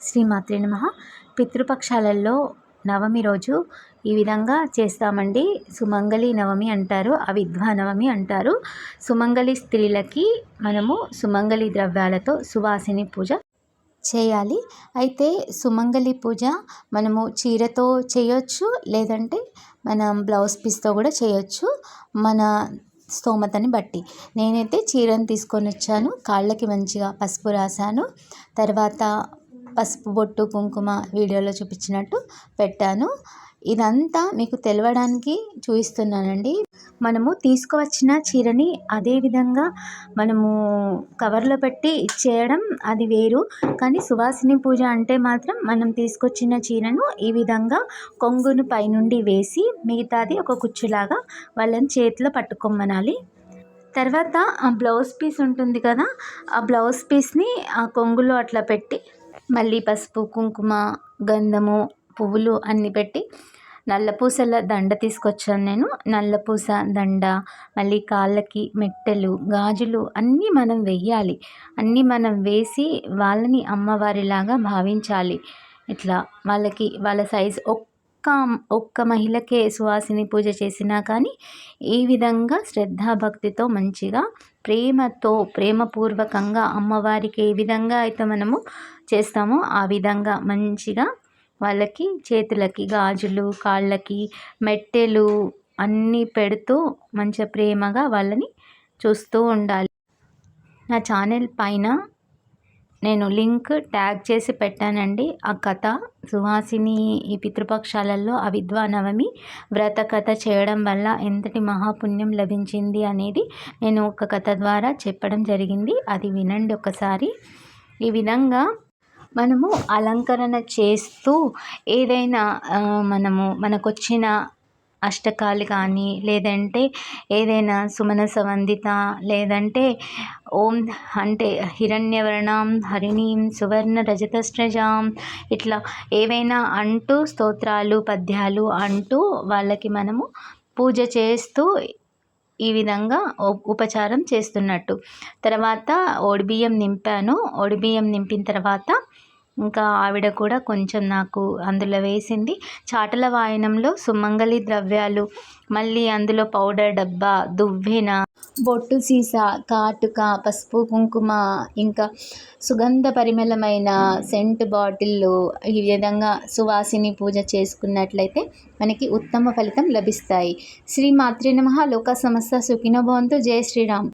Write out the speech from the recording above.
శ్రీమాత్రే నమః. పితృపక్షాలలో నవమి రోజు ఈ విధంగా చేస్తామండి. సుమంగళి నవమి అంటారు, అవిద్వా నవమి అంటారు. సుమంగళి స్త్రీలకి మనము సుమంగళి ద్రవ్యాలతో సువాసిని పూజ చేయాలి. అయితే సుమంగళి పూజ మనము చీరతో చేయొచ్చు, లేదంటే మనం బ్లౌజ్ పీస్తో కూడా చేయొచ్చు, మన స్తోమతని బట్టి. నేనైతే చీరను తీసుకొని వచ్చాను. కాళ్ళకి మంచిగా పసుపు రాశాను. తర్వాత పసుపు బొట్టు కుంకుమ వీడియోలో చూపించినట్టు పెట్టాను. ఇదంతా మీకు తెలవడానికి చూపిస్తున్నానండి. మనము తీసుకువచ్చిన చీరని అదే విధంగా మనము కవర్లో పెట్టి ఇచ్చేయడం అది వేరు. కానీ సువాసిని పూజ అంటే మాత్రం మనం తీసుకొచ్చిన చీరను ఈ విధంగా కొంగును పైనుండి వేసి మిగతాది ఒక కుచ్చులాగా వాళ్ళని చేతిలో పట్టుకోమనాలి. తర్వాత ఆ బ్లౌజ్ పీస్ ఉంటుంది కదా, ఆ బ్లౌజ్ పీస్ని ఆ కొంగులో అట్లా పెట్టి మళ్ళీ పసుపు కుంకుమ గంధము పువ్వులు అన్నీ పెట్టి నల్లపూసల దండ తీసుకొచ్చాను నేను. నల్లపూస దండ, మళ్ళీ కాళ్ళకి మెట్టెలు గాజులు అన్నీ మనం వెయ్యాలి. అన్నీ మనం వేసి వాళ్ళని అమ్మవారిలాగా భావించాలి. ఇట్లా వాళ్ళకి వాళ్ళ సైజు ఒక్క మహిళకే సువాసిని పూజ చేసినా కానీ ఈ విధంగా శ్రద్ధాభక్తితో మంచిగా ప్రేమతో ప్రేమపూర్వకంగా అమ్మవారికి ఏ విధంగా అయితే మనము చేస్తామో ఆ విధంగా మంచిగా వాళ్ళకి చేతులకి గాజులు, కాళ్ళకి మెట్టెలు అన్నీ పెడుతూ మంచిగా ప్రేమగా వాళ్ళని చూస్తూ ఉండాలి. నా ఛానల్ పైన నేను లింక్ ట్యాగ్ చేసి పెట్టానండి. ఆ కథ సుహాసిని ఈ పితృపక్షాలలో అవిద్వా నవమి వ్రత కథ చేయడం వల్ల ఎంతటి మహాపుణ్యం లభించింది అనేది నేను ఒక కథ ద్వారా చెప్పడం జరిగింది. అది వినండి ఒకసారి. ఈ విధంగా మనము అలంకరణ చేస్తూ ఏదైనా మనకొచ్చిన అష్టకాలు కానీ, లేదంటే ఏదైనా సుమన సవందిత, లేదంటే ఓం అంటే హిరణ్యవర్ణం హరిణీం సువర్ణ రజతస్రజాం ఇట్లా ఏవైనా అంటూ స్తోత్రాలు పద్యాలు అంటూ వాళ్ళకి మనము పూజ చేస్తూ ఈ విధంగా ఉపచారం చేస్తున్నట్టు. తర్వాత ఒడిబియ్యం నింపాను. ఒడిబియ్యం నింపిన తర్వాత ఇంకా ఆవిడ కూడా కొంచెం నాకు అందులో వేసింది. చాటల వాయనంలో సుమంగళి ద్రవ్యాలు, మళ్ళీ అందులో పౌడర్ డబ్బా, దువ్వెన, బొట్టు సీసా, కాటుక, పసుపు కుంకుమ, ఇంకా సుగంధ పరిమళమైన సెంట్ బాటిళ్ళు, ఈ విధంగా సువాసిని పూజ చేసుకున్నట్లయితే మనకి ఉత్తమ ఫలితం లభిస్తాయి. శ్రీమాత్రే నమః. లోకా సమస్త సుఖినో భవంతు. జై శ్రీరామ్.